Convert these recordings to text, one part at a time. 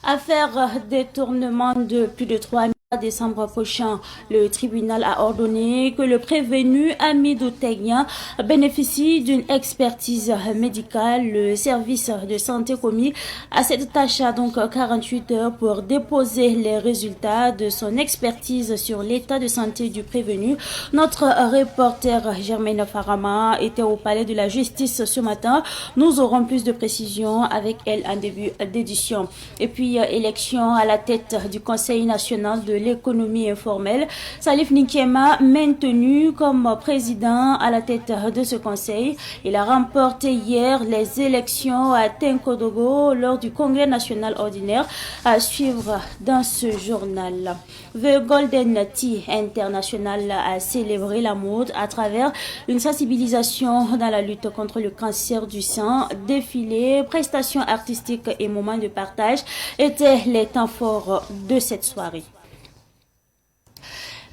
Affaire détournement de plus de 3 milliards décembre prochain, le tribunal a ordonné que le prévenu Hamidou Tegna bénéficie d'une expertise médicale. Le service de santé commis à cette tâche a donc 48 heures pour déposer les résultats de son expertise sur l'état de santé du prévenu. Notre reporter Germaine Farama était au palais de la justice ce matin. Nous aurons plus de précisions avec elle en début d'édition. Et puis, élection à la tête du Conseil national de l'économie informelle. Salif Nkiema, maintenu comme président à la tête de ce conseil. Il a remporté hier les élections à Tenkodogo lors du Congrès national ordinaire à suivre dans ce journal. The Golden Tea International a célébré la mode à travers une sensibilisation dans la lutte contre le cancer du sein. Défilés, prestations artistiques et moments de partage étaient les temps forts de cette soirée.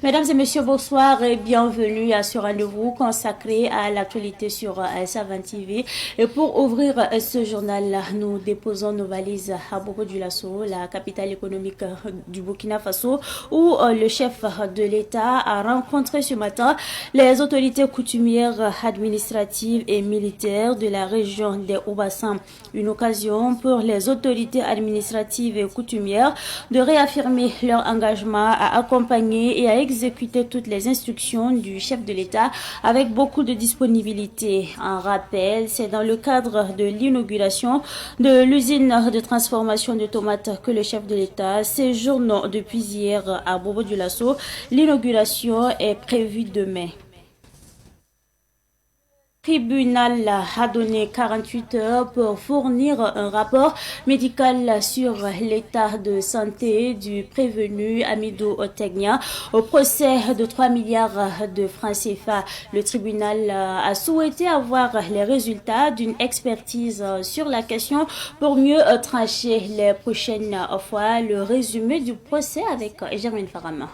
Mesdames et messieurs, bonsoir et bienvenue à ce rendez-vous consacré à l'actualité sur Savane TV. Et pour ouvrir ce journal, nous déposons nos valises à Bobo-Dioulasso, la capitale économique du Burkina Faso, où le chef de l'État a rencontré ce matin les autorités coutumières, administratives et militaires de la région des Hauts-Bassins. Une occasion pour les autorités administratives et coutumières de réaffirmer leur engagement à accompagner et à exécuter toutes les instructions du chef de l'État avec beaucoup de disponibilité. En rappel, c'est dans le cadre de l'inauguration de l'usine de transformation de tomates que le chef de l'État séjourne depuis hier à Bobo-Dioulasso. L'inauguration est prévue demain. Le tribunal a donné 48 heures pour fournir un rapport médical sur l'état de santé du prévenu Hamidou Tegna au procès de 3 milliards de francs CFA. Le tribunal a souhaité avoir les résultats d'une expertise sur la question pour mieux trancher les prochaines fois. Le résumé du procès avec Germaine Farama.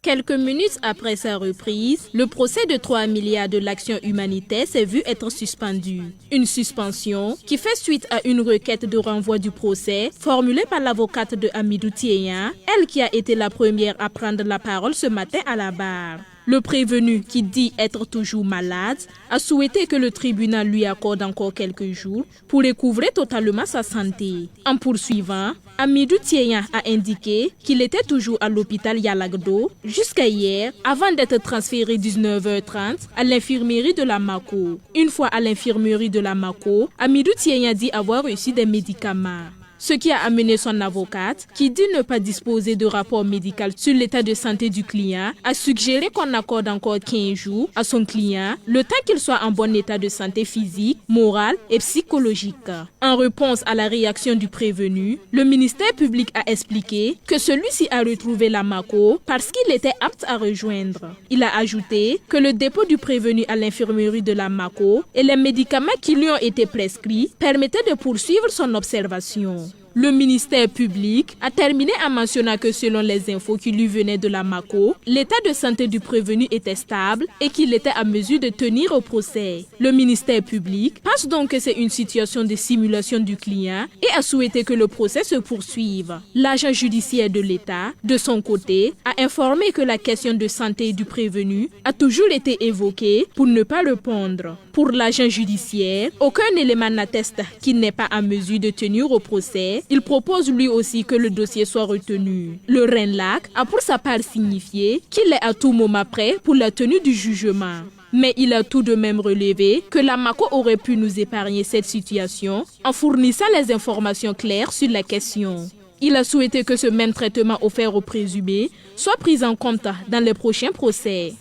Quelques minutes après sa reprise, le procès de 3 milliards de l'action humanitaire s'est vu être suspendu. Une suspension qui fait suite à une requête de renvoi du procès formulée par l'avocate de Hamidou Tegna, elle qui a été la première à prendre la parole ce matin à la barre. Le prévenu, qui dit être toujours malade, a souhaité que le tribunal lui accorde encore quelques jours pour recouvrer totalement sa santé. En poursuivant, Hamidou Tegna a indiqué qu'il était toujours à l'hôpital Yalagdo jusqu'à hier, avant d'être transféré 19h30 à l'infirmerie de la Mako. Une fois à l'infirmerie de la Mako, Hamidou Tegna dit avoir reçu des médicaments. Ce qui a amené son avocate, qui dit ne pas disposer de rapport médical sur l'état de santé du client, à suggérer qu'on accorde encore 15 jours à son client, le temps qu'il soit en bon état de santé physique, morale et psychologique. En réponse à la réaction du prévenu, le ministère public a expliqué que celui-ci a retrouvé la Mako parce qu'il était apte à rejoindre. Il a ajouté que le dépôt du prévenu à l'infirmerie de la Mako et les médicaments qui lui ont été prescrits permettaient de poursuivre son observation. Le ministère public a terminé en mentionnant que selon les infos qui lui venaient de la Mako, l'état de santé du prévenu était stable et qu'il était à mesure de tenir au procès. Le ministère public pense donc que c'est une situation de simulation du client et a souhaité que le procès se poursuive. L'agent judiciaire de l'État, de son côté, a informé que la question de santé du prévenu a toujours été évoquée pour ne pas répondre. Pour l'agent judiciaire, aucun élément n'atteste qu'il n'est pas à mesure de tenir au procès. Il propose lui aussi que le dossier soit retenu. Le RENLAC a pour sa part signifié qu'il est à tout moment prêt pour la tenue du jugement. Mais il a tout de même relevé que la Mako aurait pu nous épargner cette situation en fournissant les informations claires sur la question. Il a souhaité que ce même traitement offert aux présumés soit pris en compte dans les prochains procès.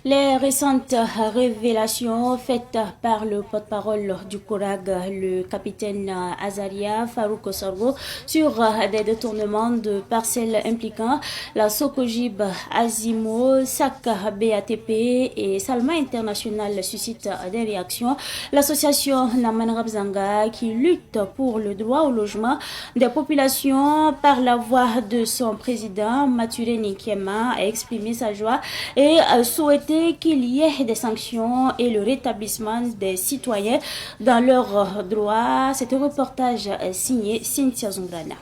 Les récentes révélations faites par le porte-parole du CORAG, le capitaine Azaria Farouk Sorgo, sur des détournements de parcelles impliquant la Sokojib, Azimo, SAC BATP et Salma International suscitent des réactions. L'association Naman Rabzanga, qui lutte pour le droit au logement des populations par la voix de son président Maturé Nkiema, a exprimé sa joie et a souhaité souhaité qu'il y ait des sanctions et le rétablissement des citoyens dans leurs droits. C'est un reportage signé Cynthia Zungrana.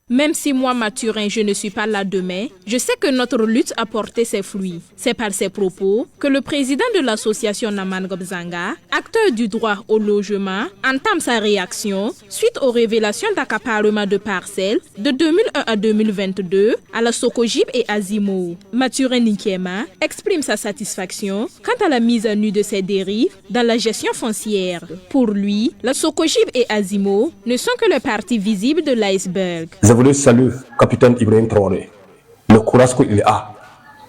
Même si moi, Mathurin, je ne suis pas là demain, je sais que notre lutte a porté ses fruits. C'est par ces propos que le président de l'association Naman Gobzanga, acteur du droit au logement, entame sa réaction suite aux révélations d'accaparement de parcelles de 2001 à 2022 à la Sokojib et Azimo. Mathurin Ninkiema exprime sa satisfaction quant à la mise à nu de ces dérives dans la gestion foncière. Pour lui, la Sokojib et Azimo ne sont que les parties visibles de l'iceberg. Je voulais saluer le capitaine Ibrahim Traoré, le courage qu'il a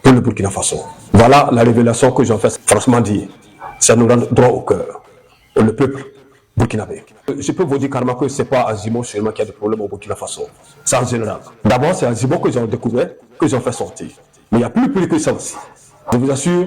pour le Burkina Faso. Voilà la révélation que j'en fais, franchement dit, ça nous rend droit au cœur, le peuple burkinabé. Je peux vous dire carrément que ce n'est pas Azimo seulement qui a des problèmes au Burkina Faso, c'est en général. D'abord, c'est Azimo que j'ai découvert, que j'ai fait sortir. Mais il y a plus que ça aussi. Je vous assure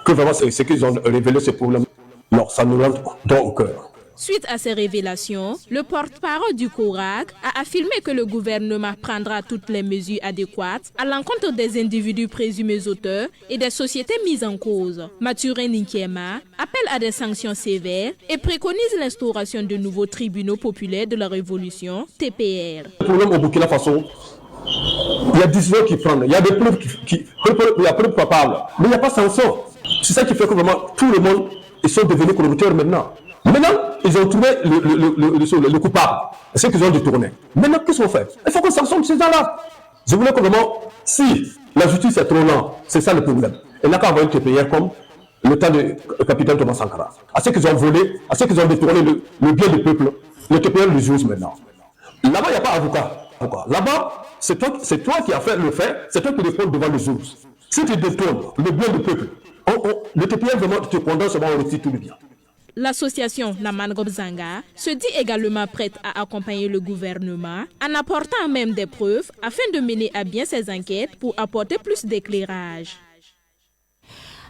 que vraiment, c'est qu'ils ont révélé ce problème. Non, ça nous rend droit au cœur. Suite à ces révélations, le porte-parole du CORAG a affirmé que le gouvernement prendra toutes les mesures adéquates à l'encontre des individus présumés auteurs et des sociétés mises en cause. Mathurin Ninkiema appelle à des sanctions sévères et préconise l'instauration de nouveaux tribunaux populaires de la révolution, TPR. Le problème au Burkina Faso, il y a des décisions qui prennent, il y a des preuves il y a preuves probables, mais il n'y a pas de sanction. C'est ça qui fait que vraiment tout le monde, ils sont devenus corrupteurs maintenant. Maintenant, ils ont trouvé le coupable. C'est qu'ils ont détourné. Maintenant, qu'est-ce qu'on fait? Il faut qu'on sanctionne ces gens-là. Je voulais que vraiment, si la justice est trop lente, c'est ça le problème. Il n'a qu'à envoyer le TPR comme le temps du capitaine Thomas Sankara. À ceux qu'ils ont volé, à ceux qu'ils ont détourné le bien du peuple, le TPR le juge maintenant. Là-bas, il n'y a pas d'avocat. Là-bas, c'est toi qui as fait le fait, c'est toi qui réponds devant le juge. Si tu détournes le bien du peuple, le TPR vraiment te condamne seulement au retire tout le bien. L'association Naman Gobzanga se dit également prête à accompagner le gouvernement en apportant même des preuves afin de mener à bien ses enquêtes pour apporter plus d'éclairage.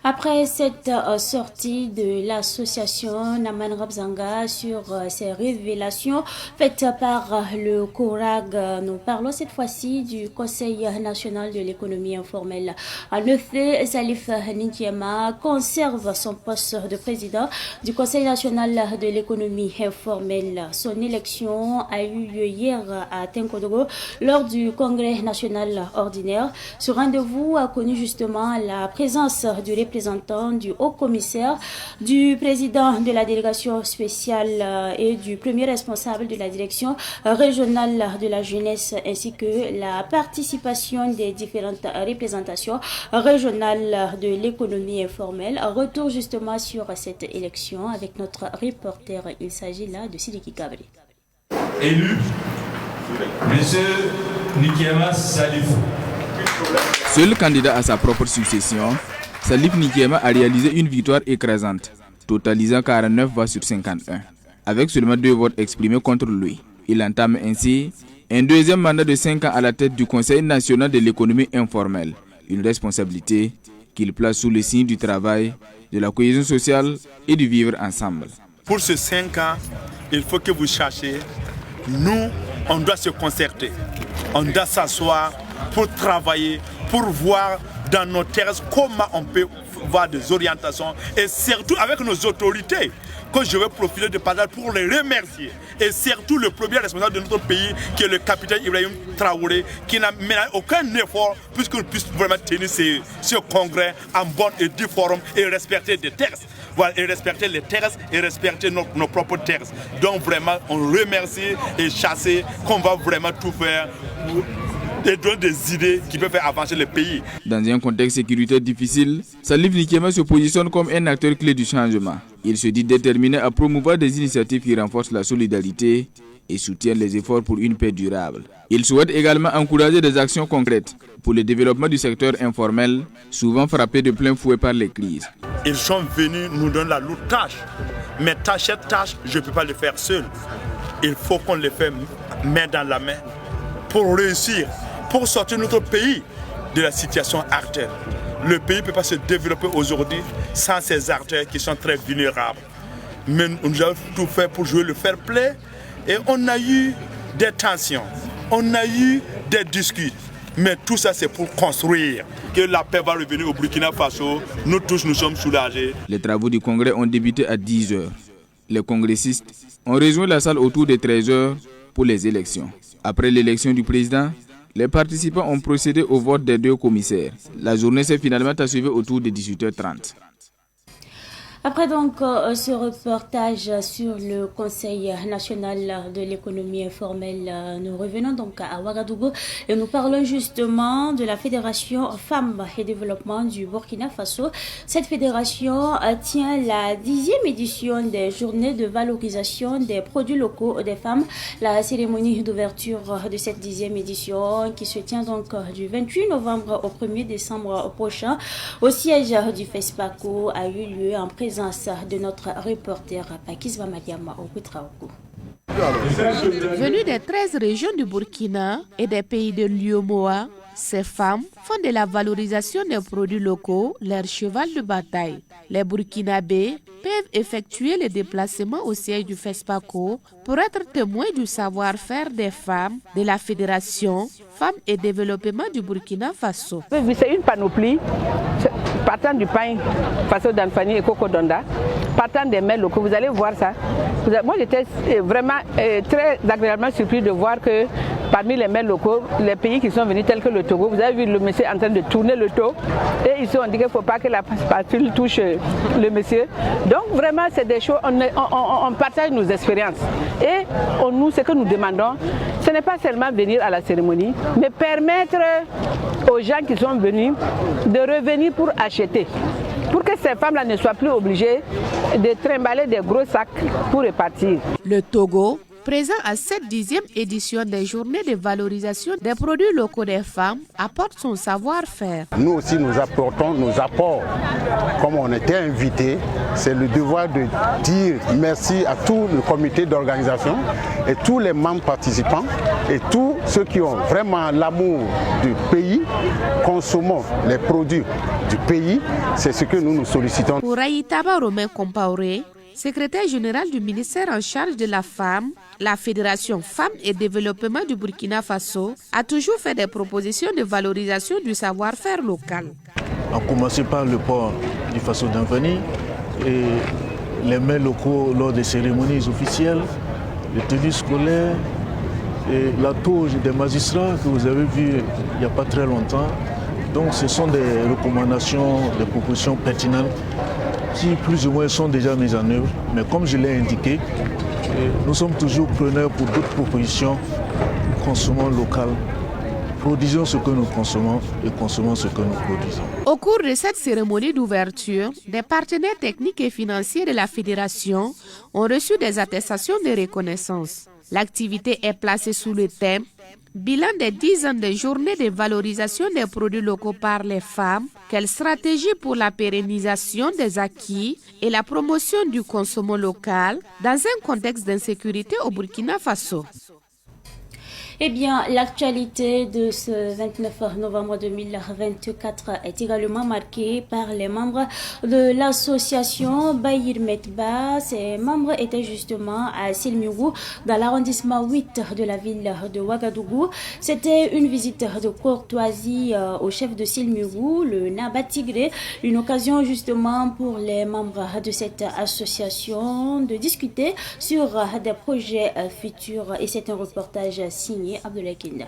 Après cette sortie de l'association Naman Gobzanga sur ces révélations faites par le CORAG, nous parlons cette fois-ci du Conseil national de l'économie informelle. En effet, Salif Ninkiema conserve son poste de président du Conseil national de l'économie informelle. Son élection a eu lieu hier à Tenkodogo lors du Congrès national ordinaire. Ce rendez-vous a connu justement la présence du représentant du haut-commissaire, du président de la délégation spéciale et du premier responsable de la direction régionale de la jeunesse, ainsi que la participation des différentes représentations régionales de l'économie informelle. Retour justement sur cette élection avec notre reporter. Il s'agit là de Sidiki Kabri. Élu, M. Ninkiema Salif. Seul candidat à sa propre succession, Salif Ninkiema a réalisé une victoire écrasante, totalisant 49 voix sur 51. Avec seulement 2 votes exprimés contre lui, il entame ainsi un deuxième mandat de 5 ans à la tête du Conseil national de l'économie informelle, une responsabilité qu'il place sous le signe du travail, de la cohésion sociale et du vivre ensemble. Pour ces 5 ans, il faut que vous cherchiez. Nous, on doit se concerter, on doit s'asseoir pour travailler, pour voir dans nos terres comment on peut voir des orientations et surtout avec nos autorités que je vais profiter de parler pour les remercier et surtout le premier responsable de notre pays qui est le capitaine Ibrahim Traoré qui n'a mené aucun effort puisqu'il puisse vraiment tenir ce congrès en bonne et due forme et respecter des textes. Voilà, et respecter les terres et respecter nos propres terres. Donc vraiment on remercie et chasser qu'on va vraiment tout faire et donner des idées qui peuvent faire avancer le pays. Dans un contexte sécuritaire difficile, Salif Ninkiema se positionne comme un acteur clé du changement. Il se dit déterminé à promouvoir des initiatives qui renforcent la solidarité et soutiennent les efforts pour une paix durable. Il souhaite également encourager des actions concrètes pour le développement du secteur informel, souvent frappé de plein fouet par les crises. Ils sont venus nous donner la lourde tâche, mais cette tâche, je ne peux pas le faire seul. Il faut qu'on le fasse main dans la main pour réussir, pour sortir notre pays de la situation artère. Le pays ne peut pas se développer aujourd'hui sans ces artères qui sont très vulnérables. Mais nous avons tout fait pour jouer le fair play et on a eu des tensions, on a eu des disputes. Mais tout ça, c'est pour construire. Que la paix va revenir au Burkina Faso. Nous tous, nous sommes soulagés. Les travaux du congrès ont débuté à 10h. Les congressistes ont rejoint la salle autour de 13h pour les élections. Après l'élection du président, les participants ont procédé au vote des 2 commissaires. La journée s'est finalement achevée autour de 18h30. Après donc ce reportage sur le Conseil national de l'économie informelle, nous revenons donc à Ouagadougou et nous parlons justement de la Fédération Femmes et Développement du Burkina Faso. Cette fédération tient la 10e édition des journées de valorisation des produits locaux des femmes. La cérémonie d'ouverture de cette 10e édition qui se tient donc du 28 novembre au 1er décembre prochain au siège du FESPACO a eu lieu en présence de notre reporter Pakisva Madiama au Ouetraogo. Venues des 13 régions du Burkina et des pays de l'UEMOA, ces femmes font de la valorisation des produits locaux leur cheval de bataille. Les Burkinabés peuvent effectuer les déplacements au siège du FESPACO pour être témoins du savoir-faire des femmes de la Fédération Femmes et Développement du Burkina Faso. C'est une panoplie, partant du pain, Faso d'Anfani et Coco Donda, partant des mets locaux, vous allez voir ça. Moi j'étais vraiment très agréablement surpris de voir que parmi les mets locaux, les pays qui sont venus tels que le Togo, vous avez vu le monsieur en train de tourner le taux et ici on dit qu'il ne faut pas que la spatule touche le monsieur. Donc vraiment c'est des choses, on partage nos expériences et nous ce que nous demandons, ce n'est pas seulement venir à la cérémonie, mais permettre aux gens qui sont venus de revenir pour acheter. Pour que ces femmes-là ne soient plus obligées de trimballer des gros sacs pour repartir. Le Togo, présent à cette 10e édition des journées de valorisation des produits locaux des femmes, apporte son savoir-faire. Nous aussi, nous apportons nos apports. Comme on était invités, c'est le devoir de dire merci à tout le comité d'organisation et tous les membres participants et tous ceux qui ont vraiment l'amour du pays. Consommons les produits du pays, c'est ce que nous sollicitons. Pour Aïtaba Romain Compaoré, secrétaire général du ministère en charge de la femme, la Fédération Femmes et Développement du Burkina Faso a toujours fait des propositions de valorisation du savoir-faire local. On a commencé par le port du Faso d'Anfani et les mets locaux lors des cérémonies officielles, les tenues scolaires et la toge des magistrats que vous avez vu il n'y a pas très longtemps. Donc ce sont des recommandations, des propositions pertinentes qui plus ou moins sont déjà mises en œuvre. Mais comme je l'ai indiqué, nous sommes toujours preneurs pour d'autres propositions. Consommons local, produisons ce que nous consommons et consommons ce que nous produisons. Au cours de cette cérémonie d'ouverture, des partenaires techniques et financiers de la Fédération ont reçu des attestations de reconnaissance. L'activité est placée sous le thème bilan des 10 ans de journée de valorisation des produits locaux par les femmes, quelle stratégie pour la pérennisation des acquis et la promotion du consommation local dans un contexte d'insécurité au Burkina Faso. Eh bien, l'actualité de ce 29 novembre 2024 est également marquée par les membres de l'association Bayir Metba. Ces membres étaient justement à Silmiougou, dans l'arrondissement 8 de la ville de Ouagadougou. C'était une visite de courtoisie au chef de Silmiougou, le Naba Tigré, une occasion justement pour les membres de cette association de discuter sur des projets futurs. Et c'est un reportage signé Abdoulaye Kinda.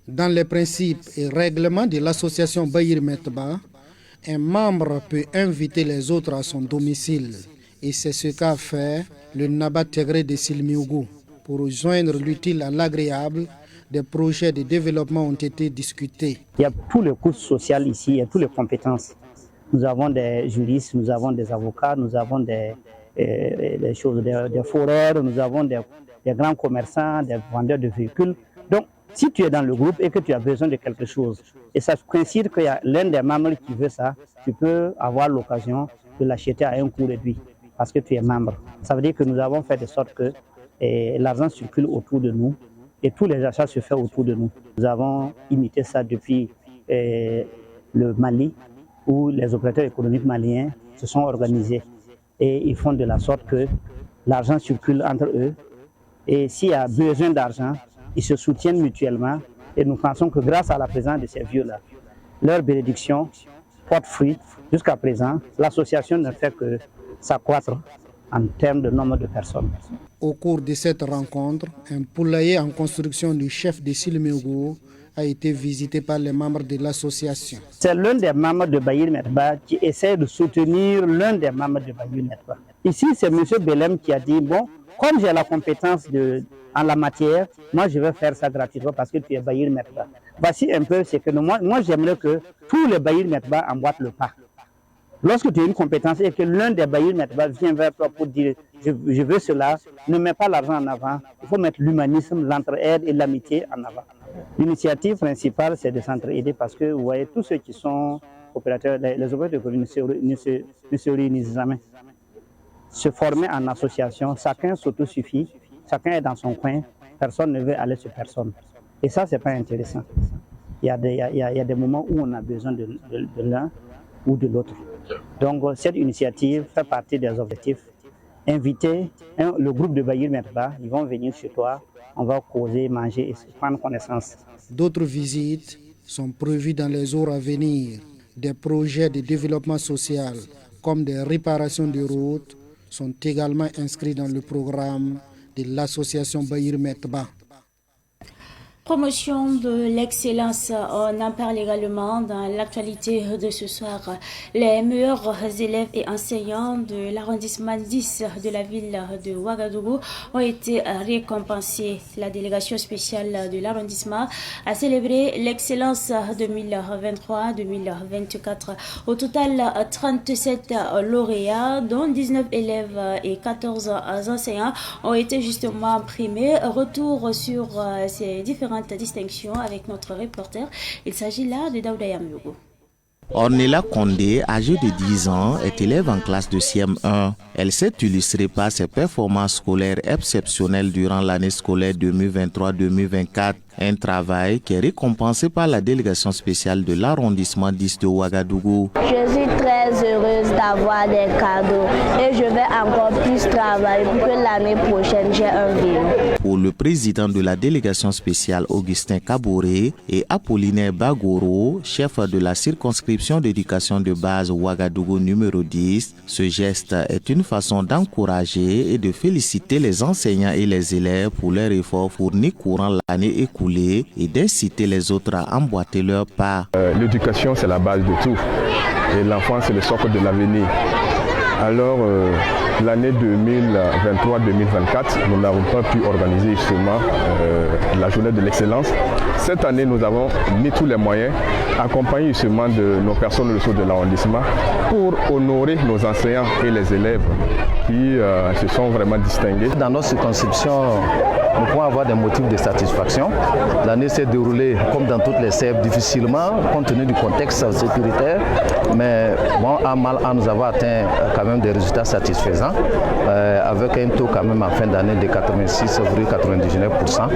Dans les principes et règlements de l'association Bayir Metba, un membre peut inviter les autres à son domicile. Et c'est ce qu'a fait le Naba Tigré de Silmiougou. Pour joindre l'utile à l'agréable, des projets de développement ont été discutés. Il y a tous les cours sociaux ici, il y a toutes les compétences. Nous avons des juristes, nous avons des avocats, nous avons des foreurs, nous avons des grands commerçants, des vendeurs de véhicules. Donc, si tu es dans le groupe et que tu as besoin de quelque chose, et ça coïncide qu'il y a l'un des membres qui veut ça, tu peux avoir l'occasion de l'acheter à un coût réduit parce que tu es membre. Ça veut dire que nous avons fait de sorte que l'argent circule autour de nous et tous les achats se font autour de nous. Nous avons imité ça depuis le Mali, où les opérateurs économiques maliens se sont organisés et ils font de la sorte que l'argent circule entre eux. Et s'il y a besoin d'argent, ils se soutiennent mutuellement Et nous pensons que grâce à la présence de ces vieux-là, leur bénédiction porte fruit. Jusqu'à présent, l'association ne fait que s'accroître en termes de nombre de personnes. Au cours de cette rencontre, un poulailler en construction du chef de Silmégo a été visité par les membres de l'association. C'est l'un des membres de Bayir Metba qui essaie de soutenir l'un des membres de Bayir Metba. Ici, c'est M. Belem qui a dit, bon, comme j'ai la compétence en la matière, moi je vais faire ça gratuitement parce que tu es Bayir Metba. Voici un peu ce que moi j'aimerais que tous les Bayir Metba emboîtent le pas. Lorsque tu as une compétence et que l'un des Bayir Metba vient vers toi pour dire je veux cela, ne mets pas l'argent en avant, il faut mettre l'humanisme, l'entraide et l'amitié en avant. L'initiative principale, c'est de s'entraider parce que vous voyez, tous ceux qui sont opérateurs, les opérateurs ne se réunissent jamais. Se former en association, chacun s'autosuffit, chacun est dans son coin, personne ne veut aller sur personne. Et ça, c'est pas intéressant. Il y a des moments où on a besoin de l'un ou de l'autre. Donc, cette initiative fait partie des objectifs. Inviter le groupe de Bayir Metba, ils vont venir chez toi, on va causer, manger et prendre connaissance. D'autres visites sont prévues dans les jours à venir. Des projets de développement social, comme des réparations de routes, sont également inscrits dans le programme de l'association Bayir Metba. Promotion de l'excellence, on en parle également dans l'actualité de ce soir. Les meilleurs élèves et enseignants de l'arrondissement 10 de la ville de Ouagadougou ont été récompensés. La délégation spéciale de l'arrondissement a célébré l'excellence 2023-2024. Au total, 37 lauréats, dont 19 élèves et 14 enseignants, ont été justement primés. Retour sur ces différentes distinction avec notre reporter. Il s'agit là de Daouda Yamyogo. Ornella Condé, âgée de 10 ans, est élève en classe de CM1. Elle s'est illustrée par ses performances scolaires exceptionnelles durant l'année scolaire 2023-2024. Un travail qui est récompensé par la délégation spéciale de l'arrondissement 10 de Ouagadougou. Je suis très heureuse d'avoir des cadeaux et je vais encore plus travailler pour que l'année prochaine j'ai un vélo. Pour le président de la délégation spéciale Augustin Kaboré et Apollinaire Bagoro, chef de la circonscription d'éducation de base Ouagadougou numéro 10, ce geste est une façon d'encourager et de féliciter les enseignants et les élèves pour leurs efforts fournis courant l'année écoulée et d'inciter les autres à emboîter leur pas. L'éducation, c'est la base de tout. Et l'enfant, c'est le socle de l'avenir. Alors, l'année 2023-2024, nous n'avons pas pu organiser justement la journée de l'excellence. Cette année, nous avons mis tous les moyens, accompagnés justement de nos personnes ressources de l'arrondissement pour honorer nos enseignants et les élèves qui se sont vraiment distingués. Dans notre circonscription, nous pouvons avoir des motifs de satisfaction. L'année s'est déroulée comme dans toutes les CEP difficilement, compte tenu du contexte sécuritaire. Mais bon, à mal, nous avons atteint quand même des résultats satisfaisants, avec un taux quand même en fin d'année de 86,99%,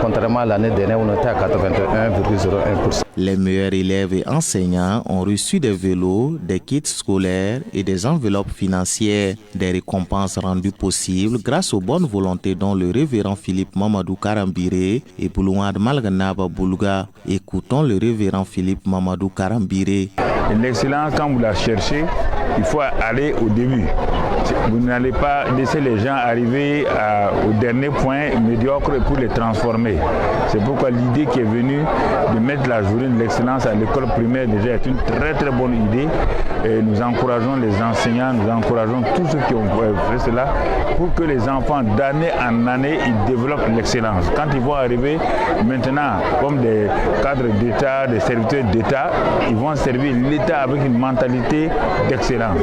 contrairement à l'année dernière où on était à 81,01%. Les meilleurs élèves et enseignants ont reçu des vélos, des kits scolaires et des enveloppes financières, des récompenses rendues possibles grâce aux bonnes volontés dont le révérend Philippe Mamadou Karambiré et Boulouad Malganaba Boulga. Écoutons le révérend Philippe Mamadou Karambiré. L'excellence, quand vous la cherchez, il faut aller au début. Vous n'allez pas laisser les gens arriver au dernier point médiocre pour les transformer. C'est pourquoi l'idée qui est venue de mettre la journée de l'excellence à l'école primaire déjà est une très très bonne idée. Et nous encourageons les enseignants, nous encourageons tous ceux qui ont fait cela pour que les enfants d'année en année ils développent l'excellence. Quand ils vont arriver maintenant comme des cadres d'État, des serviteurs d'État, ils vont servir l'État avec une mentalité d'excellence.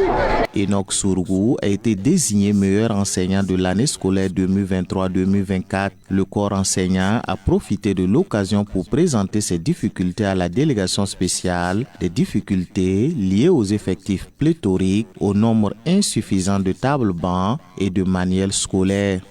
Enoch Sourgou a été désigné meilleur enseignant de l'année scolaire 2023-2024. Le corps enseignant a profité de l'occasion pour présenter ses difficultés à la délégation spéciale, des difficultés liées aux effectifs pléthoriques, au nombre insuffisant de tables-bancs et de manuels scolaires.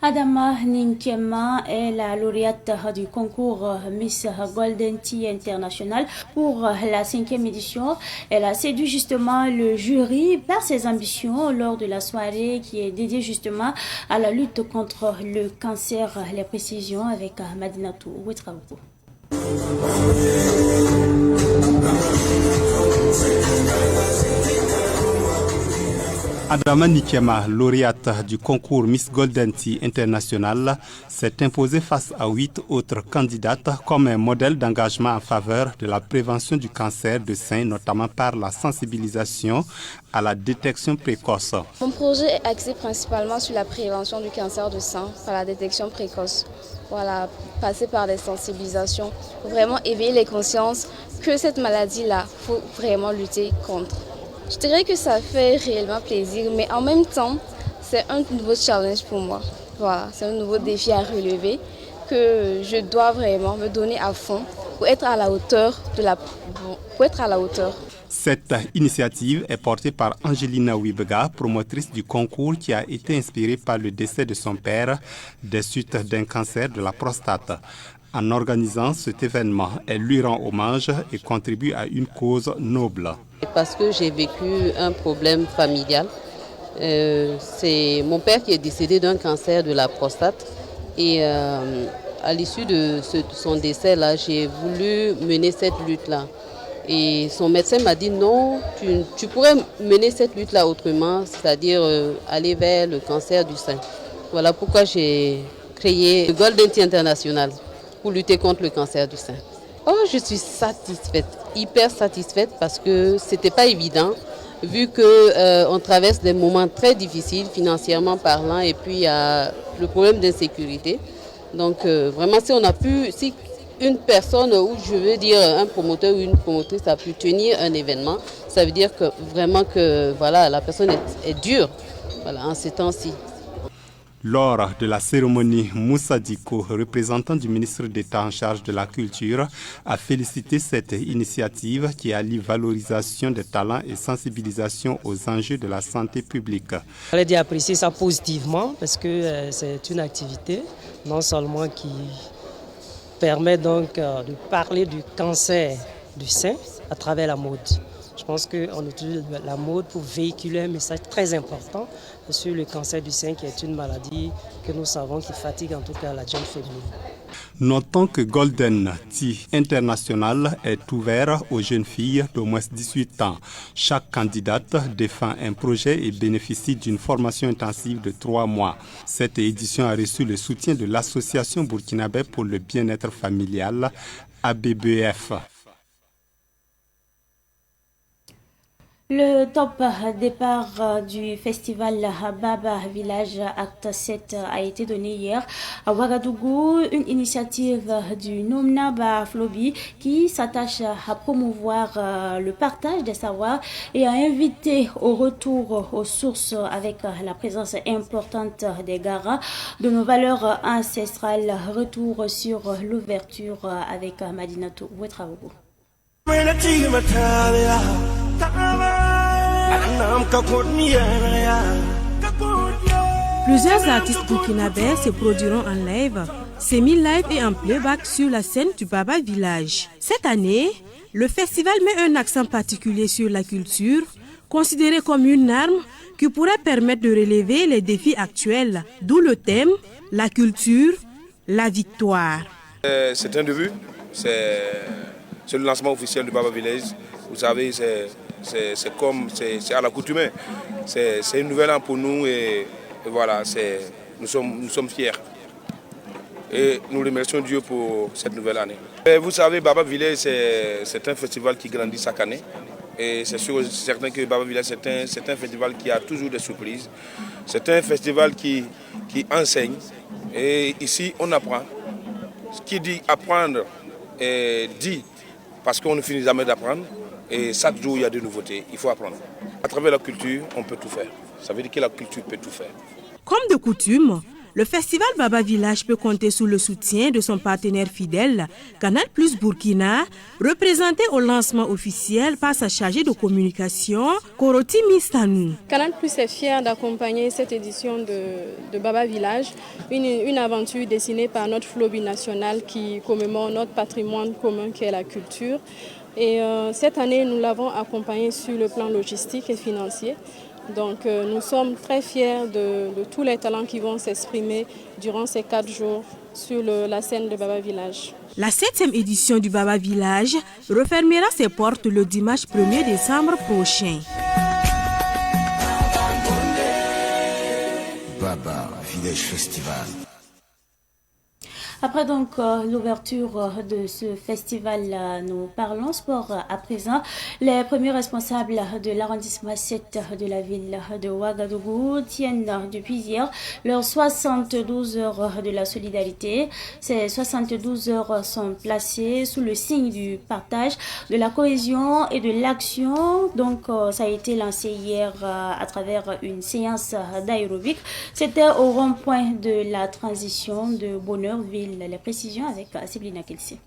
Adama Ninkiema est la lauréate du concours Miss Golden Tea International pour la 5e édition. Elle a séduit justement le jury par ses ambitions lors de la soirée qui est dédiée justement à la lutte contre le cancer. Les précisions avec Madinatou Ouetraoukou. Adama Ninkiema, lauréate du concours Miss Golden Tea International, s'est imposée face à 8 autres candidates comme un modèle d'engagement en faveur de la prévention du cancer de sein, notamment par la sensibilisation à la détection précoce. Mon projet est axé principalement sur la prévention du cancer de sein par la détection précoce. Voilà, passer par des sensibilisations, vraiment éveiller les consciences que cette maladie-là, il faut vraiment lutter contre. Je dirais que ça fait réellement plaisir, mais en même temps, c'est un nouveau challenge pour moi. Voilà, c'est un nouveau défi à relever que je dois vraiment me donner à fond pour être à la hauteur Cette initiative est portée par Angelina Wibega, promotrice du concours qui a été inspirée par le décès de son père des suites d'un cancer de la prostate. En organisant cet événement, elle lui rend hommage et contribue à une cause noble. Parce que j'ai vécu un problème familial. C'est mon père qui est décédé d'un cancer de la prostate. Et à l'issue de son décès-là, j'ai voulu mener cette lutte-là. Et son médecin m'a dit non, tu pourrais mener cette lutte-là autrement, c'est-à-dire aller vers le cancer du sein. Voilà pourquoi j'ai créé le Golden Tea International pour lutter contre le cancer du sein. Oh, je suis satisfaite, hyper satisfaite parce que c'était pas évident vu que on traverse des moments très difficiles financièrement parlant et puis il y a le problème d'insécurité. Donc vraiment si une personne ou je veux dire un promoteur ou une promotrice a pu tenir un événement, ça veut dire que vraiment que voilà, la personne est dure en ces temps-ci. Lors de la cérémonie, Moussa Diko, représentant du ministre d'État en charge de la culture, a félicité cette initiative qui allie valorisation des talents et sensibilisation aux enjeux de la santé publique. Je voulais apprécier ça positivement parce que c'est une activité non seulement qui permet donc de parler du cancer du sein à travers la mode. Je pense qu'on utilise la mode pour véhiculer un message très important sur le cancer du sein qui est une maladie que nous savons qui fatigue en tout cas la jeune féminine. Notons que Golden Tea International est ouvert aux jeunes filles d'au moins 18 ans. Chaque candidate défend un projet et bénéficie d'une formation intensive de 3 mois. Cette édition a reçu le soutien de l'Association burkinabé pour le bien-être familial, ABBF. Le top départ du festival Baba Village Acte 7 a été donné hier à Ouagadougou, une initiative du Nomnaba Flobi qui s'attache à promouvoir le partage des savoirs et à inviter au retour aux sources avec la présence importante des garas, de nos valeurs ancestrales. Retour sur l'ouverture avec Madinatou Ouetraoukou. Plusieurs artistes burkinabés se produiront en live, semi-live et en playback sur la scène du Baba Village. Cette année, le festival met un accent particulier sur la culture, considérée comme une arme qui pourrait permettre de relever les défis actuels, d'où le thème « La culture, la victoire ». C'est un début, c'est le lancement officiel du Baba Village. Vous savez, c'est à l'accoutumée. C'est une nouvelle an pour nous et voilà, nous sommes fiers. Et nous remercions Dieu pour cette nouvelle année. Et vous savez, Baba Village, c'est un festival qui grandit chaque année. Et c'est certain que Baba Village, c'est un festival qui a toujours des surprises. C'est un festival qui enseigne. Et ici, on apprend. Ce qui dit apprendre dit parce qu'on ne finit jamais d'apprendre. Et chaque jour, il y a des nouveautés. Il faut apprendre. À travers la culture, on peut tout faire. Ça veut dire que la culture peut tout faire. Comme de coutume, Le festival Baba Village peut compter sur le soutien de son partenaire fidèle, Canal Plus Burkina, représenté au lancement officiel par sa chargée de communication, Koroti Mistanou. Canal Plus est fier d'accompagner cette édition de Baba Village, une aventure dessinée par notre flot binational qui commémore notre patrimoine commun qui est la culture. Et cette année, nous l'avons accompagné sur le plan logistique et financier. Donc nous sommes très fiers de tous les talents qui vont s'exprimer durant ces 4 jours sur la scène de Baba Village. La 7e édition du Baba Village refermera ses portes le dimanche 1er décembre prochain. Baba Village Festival. Après donc l'ouverture de ce festival, nous parlons sport à présent. Les premiers responsables de l'arrondissement 7 de la ville de Ouagadougou tiennent depuis hier leurs 72 heures de la solidarité. Ces 72 heures sont placées sous le signe du partage, de la cohésion et de l'action. Donc ça a été lancé hier à travers une séance d'aérobic. C'était au rond-point de la transition de Bonheurville. Les précisions avec Siblina Kelsi.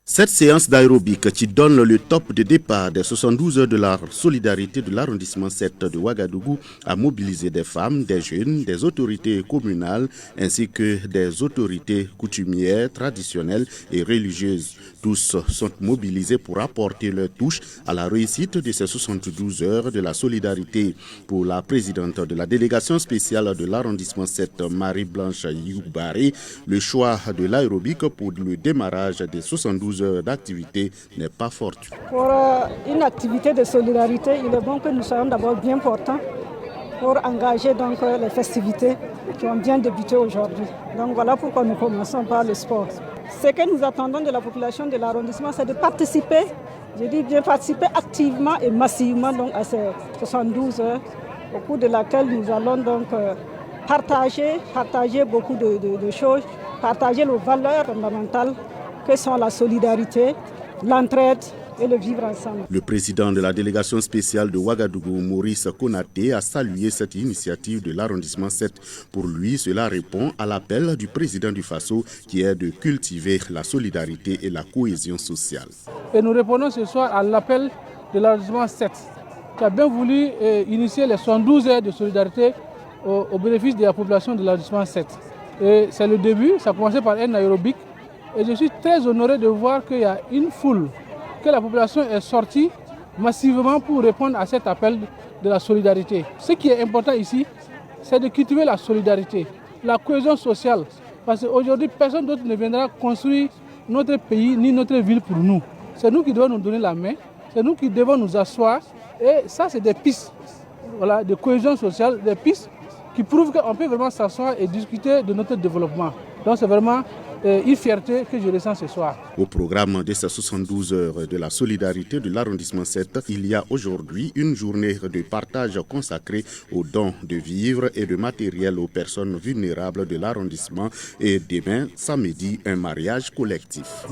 Cette séance d'aérobic qui donne le top de départ des 72 heures de la solidarité de l'arrondissement 7 de Ouagadougou a mobilisé des femmes, des jeunes, des autorités communales ainsi que des autorités coutumières, traditionnelles et religieuses. Tous sont mobilisés pour apporter leur touche à la réussite de ces 72 heures de la solidarité. Pour la présidente de la délégation spéciale de l'arrondissement 7, Marie-Blanche Youbaré, le choix de l'aérobic pour le démarrage des 72 heures d'activité n'est pas fortuit. Pour une activité de solidarité, il est bon que nous soyons d'abord bien portants pour engager donc les festivités qui ont bien débuté aujourd'hui. Donc voilà pourquoi nous commençons par le sport. Ce que nous attendons de la population de l'arrondissement, c'est de participer, je dis bien participer activement et massivement donc à ces 72 heures, au cours de laquelle nous allons donc partager beaucoup de choses, partager nos valeurs fondamentales que sont la solidarité, l'entraide et le vivre ensemble. Le président de la délégation spéciale de Ouagadougou, Maurice Konaté, a salué cette initiative de l'arrondissement 7. Pour lui, cela répond à l'appel du président du Faso qui est de cultiver la solidarité et la cohésion sociale. Et nous répondons ce soir à l'appel de l'arrondissement 7 qui a bien voulu initier les 72 heures de solidarité au bénéfice de la population de l'arrondissement 7. Et c'est le début, ça a commencé par un aérobic. Et je suis très honoré de voir qu'il y a une foule, que la population est sortie massivement pour répondre à cet appel de la solidarité. Ce qui est important ici, c'est de cultiver la solidarité, la cohésion sociale. Parce qu'aujourd'hui, personne d'autre ne viendra construire notre pays ni notre ville pour nous. C'est nous qui devons nous donner la main, c'est nous qui devons nous asseoir. Et ça, c'est des pistes de cohésion sociale, des pistes qui prouvent qu'on peut vraiment s'asseoir et discuter de notre développement. Donc c'est vraiment une fierté que je ressens ce soir. Au programme de ces 72 heures de la solidarité de l'arrondissement 7, il y a aujourd'hui une journée de partage consacrée aux dons de vivres et de matériel aux personnes vulnérables de l'arrondissement et demain, samedi, un mariage collectif.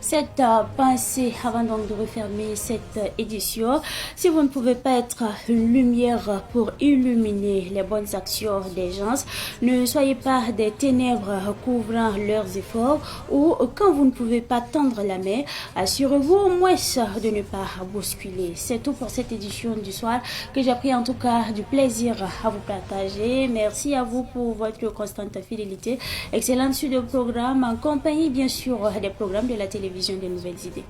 Cette pensée avant donc de refermer cette édition. Si vous ne pouvez pas être une lumière pour illuminer les bonnes actions des gens, ne soyez pas des ténèbres couvrant leurs efforts, ou quand vous ne pouvez pas tendre la main, assurez-vous au moins de ne pas bousculer. C'est tout pour cette édition du soir que j'ai pris en tout cas du plaisir à vous partager. Merci à vous pour votre constante fidélité. Excellente suite de programme en compagnie bien sûr des programmes de la télévision des nouvelles idées.